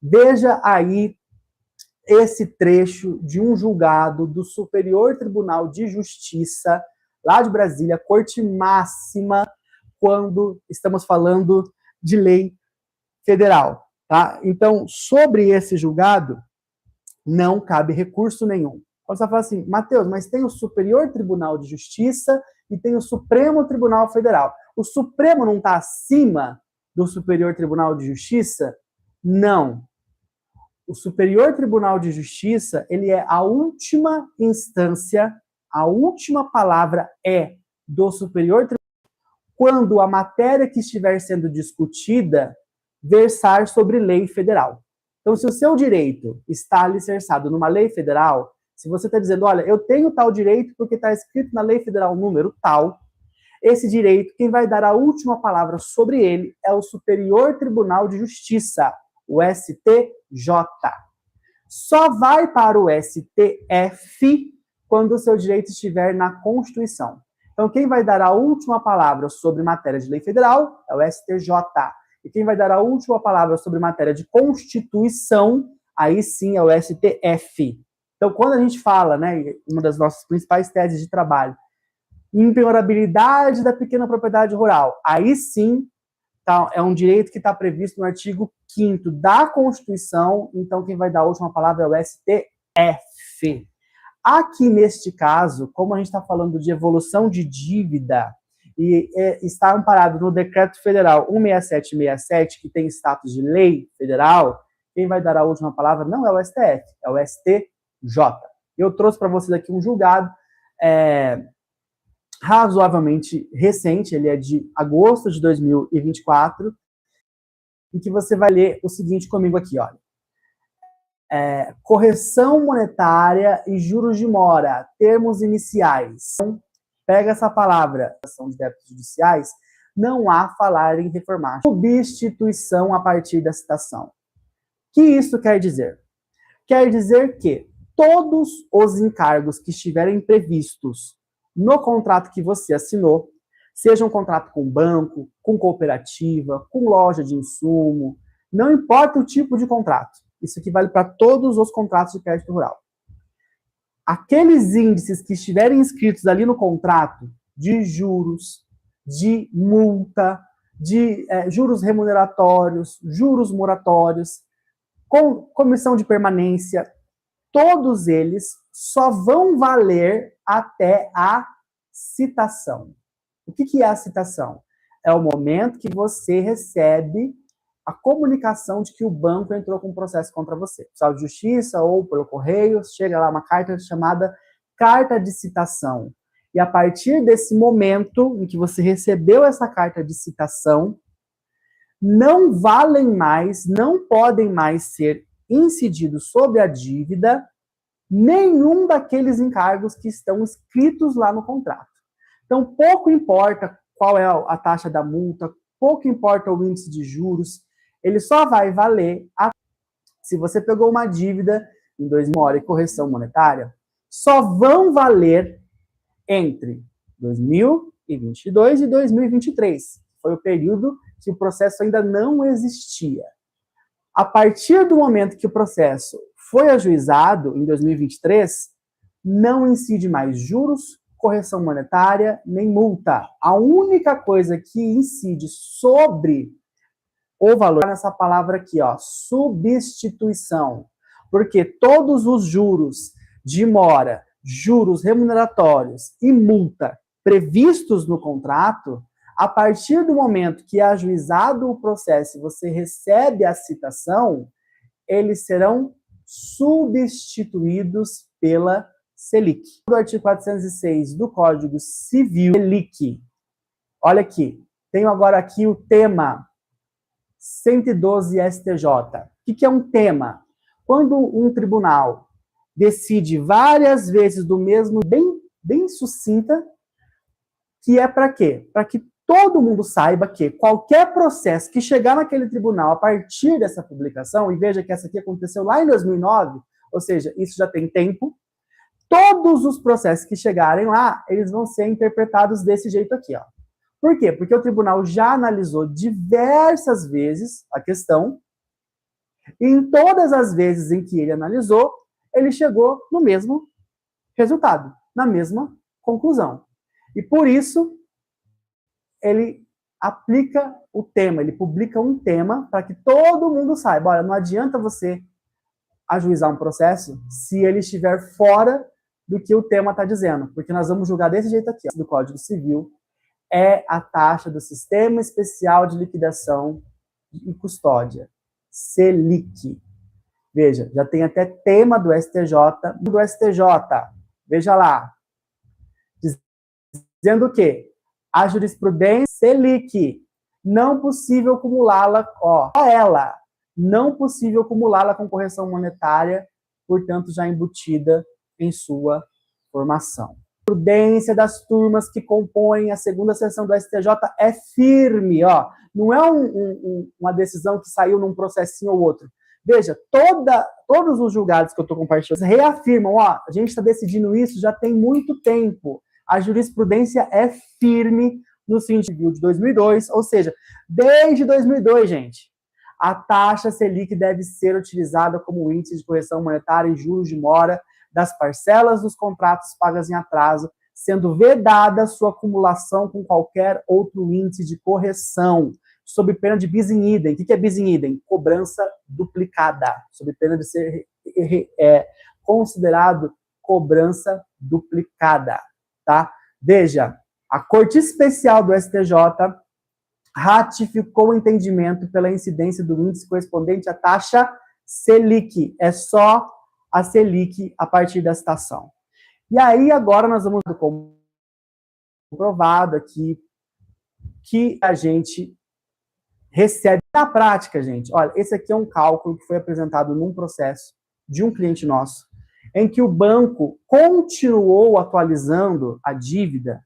Veja aí esse trecho de um julgado do Superior Tribunal de Justiça, lá de Brasília, Corte Máxima, quando estamos falando de lei federal. Tá? Então, sobre esse julgado, não cabe recurso nenhum. Você fala assim, Matheus, mas tem o Superior Tribunal de Justiça e tem o Supremo Tribunal Federal. O Supremo não está acima do Superior Tribunal de Justiça? Não. O Superior Tribunal de Justiça, ele é a última instância, a última palavra é do Superior Tribunal quando a matéria que estiver sendo discutida versar sobre lei federal. Então, se o seu direito está alicerçado numa lei federal, se você está dizendo, olha, eu tenho tal direito porque está escrito na lei federal número tal, esse direito, quem vai dar a última palavra sobre ele é o Superior Tribunal de Justiça, o STJ. Só vai para o STF quando o seu direito estiver na Constituição. Então, quem vai dar a última palavra sobre matéria de lei federal é o STJ. E quem vai dar a última palavra sobre matéria de Constituição, aí sim é o STF. Então, quando a gente fala, né, uma das nossas principais teses de trabalho, impenhorabilidade da pequena propriedade rural, aí sim tá, é um direito que está previsto no artigo 5º da Constituição, então quem vai dar a última palavra é o STF. Aqui neste caso, como a gente está falando de evolução de dívida, e está amparado no Decreto Federal 16767, que tem status de lei federal, quem vai dar a última palavra não é o STF, é o STJ. Eu trouxe para vocês aqui um julgado razoavelmente recente, ele é de agosto de 2024, em que você vai ler o seguinte comigo aqui, olha. Correção monetária e juros de mora, termos iniciais. Pega essa palavra, são de débitos judiciais, não há falar em reformar. Substituição a partir da citação. O que isso quer dizer? Quer dizer que todos os encargos que estiverem previstos no contrato que você assinou, seja um contrato com banco, com cooperativa, com loja de insumo, não importa o tipo de contrato. Isso aqui vale para todos os contratos de crédito rural. Aqueles índices que estiverem inscritos ali no contrato, de juros, de multa, de juros remuneratórios, juros moratórios, com comissão de permanência, todos eles só vão valer até a citação. O que é a citação? É o momento que você recebe a comunicação de que o banco entrou com um processo contra você. Oficial de Justiça ou pelo correio, chega lá uma carta chamada carta de citação. E a partir desse momento em que você recebeu essa carta de citação, não valem mais, não podem mais ser incididos sobre a dívida nenhum daqueles encargos que estão escritos lá no contrato. Então, pouco importa qual é a taxa da multa, pouco importa o índice de juros, ele só vai valer se você pegou uma dívida em 2000 e correção monetária, só vão valer entre 2022 e 2023. Foi o período que o processo ainda não existia. A partir do momento que o processo foi ajuizado, em 2023, não incide mais juros, correção monetária, nem multa. A única coisa que incide sobre o valor é nessa palavra aqui, ó, substituição. Porque todos os juros de mora, juros remuneratórios e multa previstos no contrato, a partir do momento que é ajuizado o processo e você recebe a citação, eles serão substituídos pela Selic. Do artigo 406 do Código Civil, Selic. Olha aqui, tenho agora aqui o tema 112 STJ. O que é um tema? Quando um tribunal decide várias vezes do mesmo, bem sucinta, que é para quê? Para que todo mundo saiba que qualquer processo que chegar naquele tribunal a partir dessa publicação, e veja que essa aqui aconteceu lá em 2009, ou seja, isso já tem tempo, todos os processos que chegarem lá, eles vão ser interpretados desse jeito aqui, ó. Por quê? Porque o tribunal já analisou diversas vezes a questão E em todas as vezes em que ele analisou, ele chegou no mesmo resultado, na mesma conclusão. E por isso, ele aplica o tema, ele publica um tema para que todo mundo saiba. Olha, não adianta você ajuizar um processo se ele estiver fora do que o tema está dizendo, porque nós vamos julgar desse jeito aqui, ó, do Código Civil, é a taxa do Sistema Especial de Liquidação e Custódia, Selic. Veja, já tem até tema do STJ, veja lá, dizendo o quê? A jurisprudência Selic, não possível acumulá-la, ela, não possível acumulá-la com correção monetária, portanto já embutida em sua formação. A prudência das turmas que compõem a segunda sessão do STJ é firme, ó. Não é uma decisão que saiu num processinho ou outro. Veja, todos os julgados que eu estou compartilhando reafirmam, ó, a gente está decidindo isso já tem muito tempo. A jurisprudência é firme no Civil de 2002, ou seja, desde 2002, gente, a taxa Selic deve ser utilizada como índice de correção monetária e juros de mora das parcelas dos contratos pagas em atraso, sendo vedada sua acumulação com qualquer outro índice de correção, sob pena de bis in idem. O que é bis in idem? Cobrança duplicada, sob pena de ser considerado cobrança duplicada. Tá? Veja, a Corte Especial do STJ ratificou o entendimento pela incidência do índice correspondente à taxa Selic. É só a Selic a partir da citação. E aí, agora, nós vamos comprovado aqui que a gente recebe na prática, gente. Olha, esse aqui é um cálculo que foi apresentado num processo de um cliente nosso, em que o banco continuou atualizando a dívida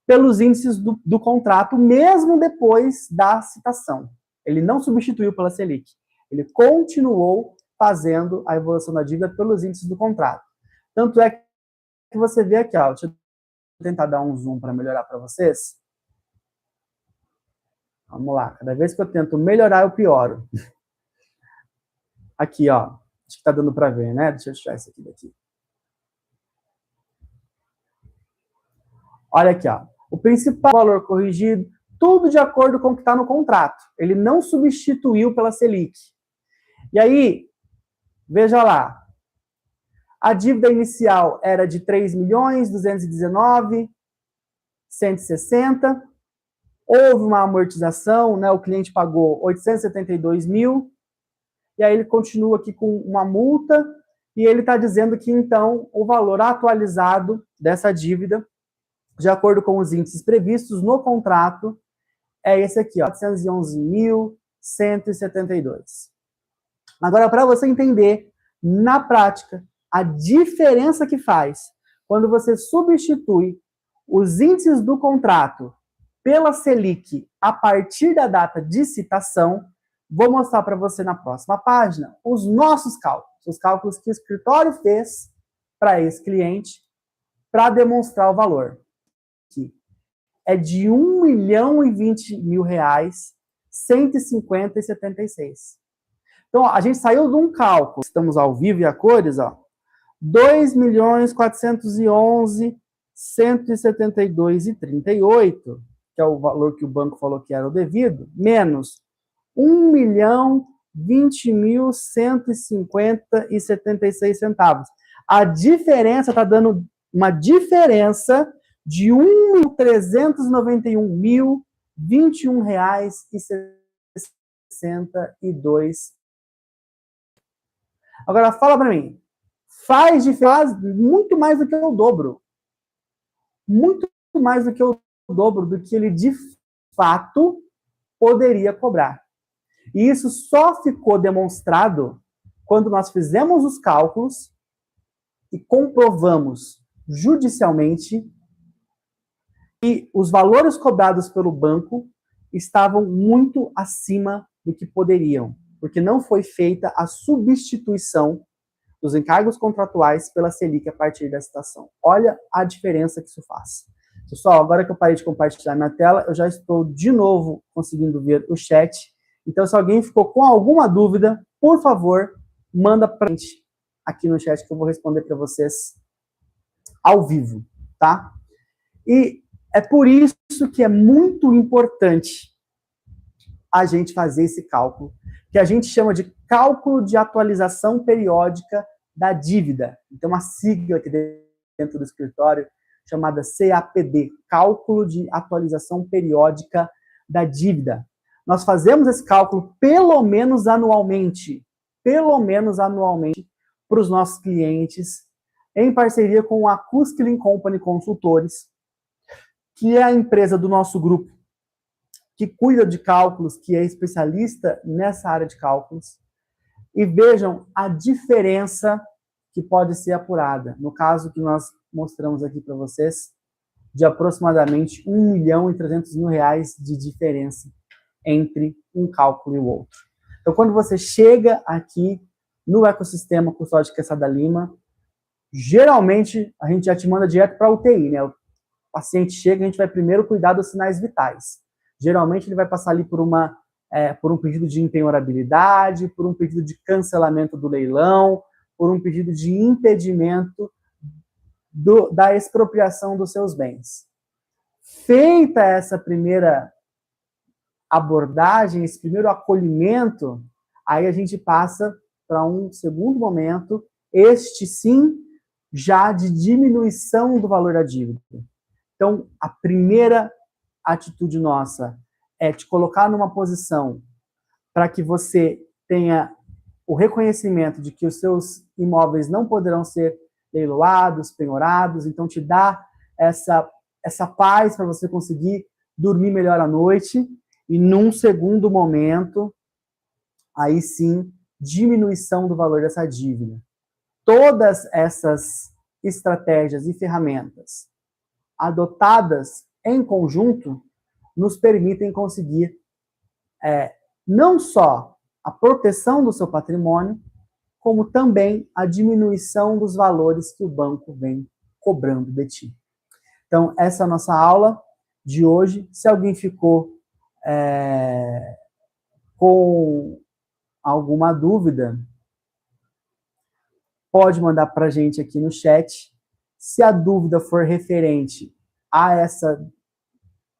pelos índices do contrato, mesmo depois da citação. Ele não substituiu pela Selic. Ele continuou fazendo a evolução da dívida pelos índices do contrato. Tanto é que você vê aqui, ó, deixa eu tentar dar um zoom para melhorar para vocês. Vamos lá, cada vez que eu tento melhorar, eu pioro. Aqui, ó, acho que está dando para ver, né? Deixa eu tirar isso aqui daqui. Olha aqui, ó, o principal valor corrigido, tudo de acordo com o que está no contrato. Ele não substituiu pela Selic. E aí, veja lá, a dívida inicial era de 3.219.160. Houve uma amortização, né? O cliente pagou 872 mil, e aí ele continua aqui com uma multa, e ele está dizendo que, então, o valor atualizado dessa dívida, de acordo com os índices previstos no contrato, é esse aqui, ó, 411.172. Agora, para você entender, na prática, a diferença que faz quando você substitui os índices do contrato pela Selic a partir da data de citação, vou mostrar para você na próxima página os nossos cálculos, os cálculos que o escritório fez para esse cliente para demonstrar o valor. Aqui. É de R$1.020.000, 150,76. Então, ó, a gente saiu de um cálculo, estamos ao vivo e a cores, ó, 2.411.172,38, que é o valor que o banco falou que era o devido, menos 1.020.150,76 centavos. A diferença está dando uma diferença de R$1.391.021,62. Agora, fala para mim, faz muito mais do que o dobro. Muito mais do que o dobro do que ele de fato poderia cobrar. E isso só ficou demonstrado quando nós fizemos os cálculos e comprovamos judicialmente que os valores cobrados pelo banco estavam muito acima do que poderiam, porque não foi feita a substituição dos encargos contratuais pela Selic a partir da citação. Olha a diferença que isso faz. Pessoal, agora que eu parei de compartilhar minha tela, eu já estou de novo conseguindo ver o chat. Então, se alguém ficou com alguma dúvida, por favor, manda pra gente aqui no chat que eu vou responder para vocês ao vivo, tá? E é por isso que é muito importante a gente fazer esse cálculo, que a gente chama de cálculo de atualização periódica da dívida. Então, uma sigla aqui dentro do escritório chamada CAPD, Cálculo de Atualização Periódica da Dívida. Nós fazemos esse cálculo pelo menos anualmente para os nossos clientes, em parceria com a Cuskilling Company Consultores, que é a empresa do nosso grupo que cuida de cálculos, que é especialista nessa área de cálculos, e vejam a diferença que pode ser apurada. No caso que nós mostramos aqui para vocês, de aproximadamente R$1.300.000 de diferença entre um cálculo e o outro. Então, quando você chega aqui no ecossistema Custódia Quesada Lima, geralmente a gente já te manda direto para a UTI, né? O paciente chega, a gente vai primeiro cuidar dos sinais vitais. Geralmente ele vai passar ali por um pedido de impenhorabilidade, por um pedido de cancelamento do leilão, por um pedido de impedimento da expropriação dos seus bens. Feita essa primeira abordagem, esse primeiro acolhimento, aí a gente passa para um segundo momento, este sim, já de diminuição do valor da dívida. Então, a primeira atitude nossa é te colocar numa posição para que você tenha o reconhecimento de que os seus imóveis não poderão ser leiloados, penhorados, então te dá essa paz para você conseguir dormir melhor à noite, e num segundo momento, aí sim, diminuição do valor dessa dívida. Todas essas estratégias e ferramentas adotadas em conjunto nos permitem conseguir não só a proteção do seu patrimônio, como também a diminuição dos valores que o banco vem cobrando de ti. Então, essa é a nossa aula de hoje. Se alguém ficou com alguma dúvida, pode mandar para a gente aqui no chat. Se a dúvida for referente a essa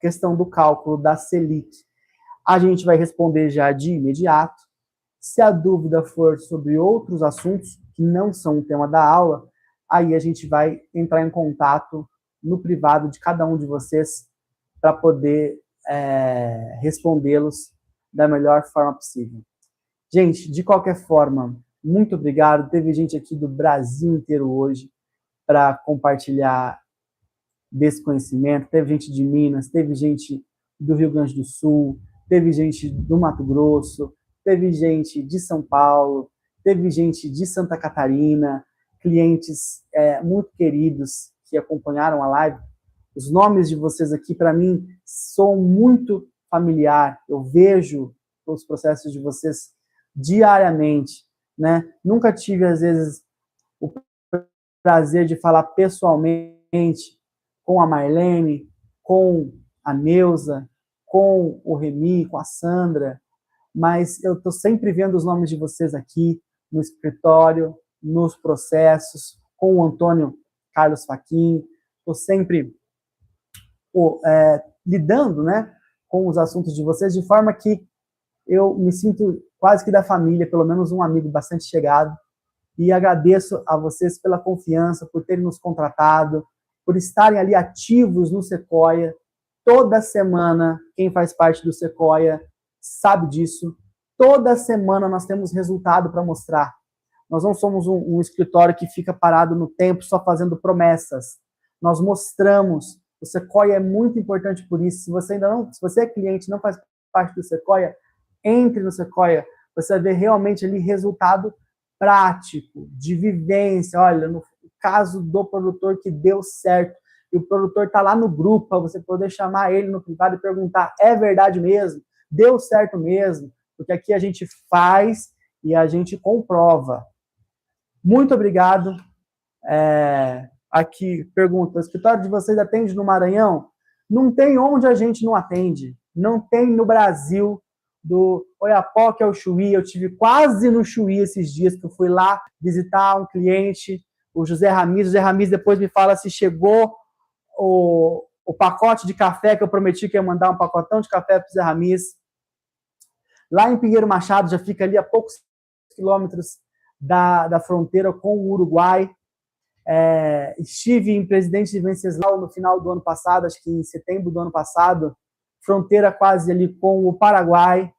questão do cálculo da Selic, a gente vai responder já de imediato. Se a dúvida for sobre outros assuntos que não são o tema da aula, aí a gente vai entrar em contato no privado de cada um de vocês para poder respondê-los da melhor forma possível. Gente, de qualquer forma, muito obrigado. Teve gente aqui do Brasil inteiro hoje para compartilhar desse conhecimento. Teve gente de Minas, teve gente do Rio Grande do Sul, teve gente do Mato Grosso, teve gente de São Paulo, teve gente de Santa Catarina, clientes muito queridos que acompanharam a live. Os nomes de vocês aqui, para mim, são muito familiar. Eu vejo os processos de vocês diariamente, né? Nunca tive, às vezes, o prazer de falar pessoalmente com a Marlene, com a Neuza, com o Remy, com a Sandra, mas eu estou sempre vendo os nomes de vocês aqui no escritório, nos processos, com o Antônio Carlos Fachin, estou sempre lidando, né, com os assuntos de vocês, de forma que eu me sinto quase que da família, pelo menos um amigo bastante chegado, e agradeço a vocês pela confiança, por terem nos contratado, por estarem ali ativos no Sequoia. Toda semana, quem faz parte do Sequoia sabe disso. Toda semana nós temos resultado para mostrar. Nós não somos um escritório que fica parado no tempo só fazendo promessas. Nós mostramos. O Sequoia é muito importante por isso. Se você é cliente e não faz parte do Sequoia, entre no Sequoia. Você vai ver realmente ali resultado prático, de vivência. Olha, no caso do produtor que deu certo, e o produtor está lá no grupo, para você poder chamar ele no privado e perguntar, é verdade mesmo? Deu certo mesmo? Porque aqui a gente faz e a gente comprova. Muito obrigado. Aqui, pergunta, o escritório de vocês atende no Maranhão? Não tem onde a gente não atende. Não tem no Brasil do Oiapoque ao Chuí. Eu tive quase no Chuí esses dias, que eu fui lá visitar um cliente, o José Ramiz. O José Ramiz depois me fala se chegou o pacote de café, que eu prometi que ia mandar um pacotão de café para o José Ramiz. Lá em Pinheiro Machado, já fica ali a poucos quilômetros da fronteira com o Uruguai. Estive em Presidente de Venceslau no final do ano passado, acho que em setembro do ano passado, fronteira quase ali com o Paraguai.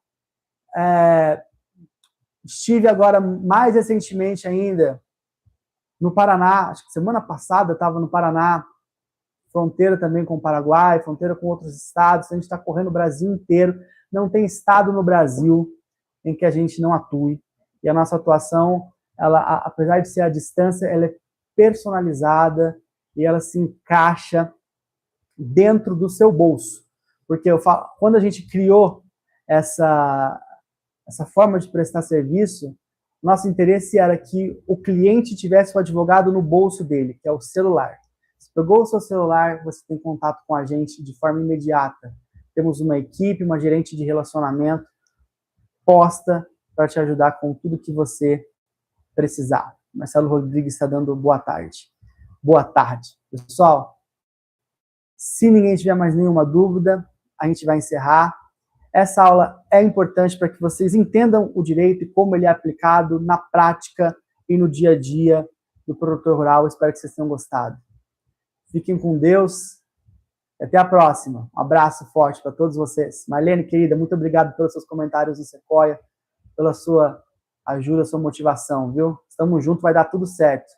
Estive agora, mais recentemente ainda, no Paraná, acho que semana passada eu estava no Paraná, fronteira também com o Paraguai, fronteira com outros estados. A gente está correndo o Brasil inteiro. Não tem estado no Brasil em que a gente não atue. E a nossa atuação, ela, apesar de ser à distância, ela é personalizada e ela se encaixa dentro do seu bolso. Porque quando a gente criou essa forma de prestar serviço, nosso interesse era que o cliente tivesse o advogado no bolso dele, que é o celular. Você pegou o seu celular, você tem contato com a gente de forma imediata. Temos uma equipe, uma gerente de relacionamento posta para te ajudar com tudo que você precisar. Marcelo Rodrigues está dando boa tarde. Boa tarde. Pessoal, se ninguém tiver mais nenhuma dúvida, a gente vai encerrar. Essa aula é importante para que vocês entendam o direito e como ele é aplicado na prática e no dia a dia do produtor rural. Espero que vocês tenham gostado. Fiquem com Deus. Até a próxima. Um abraço forte para todos vocês. Marlene, querida, muito obrigado pelos seus comentários no Sequoia, pela sua ajuda, sua motivação, viu? Estamos juntos, vai dar tudo certo.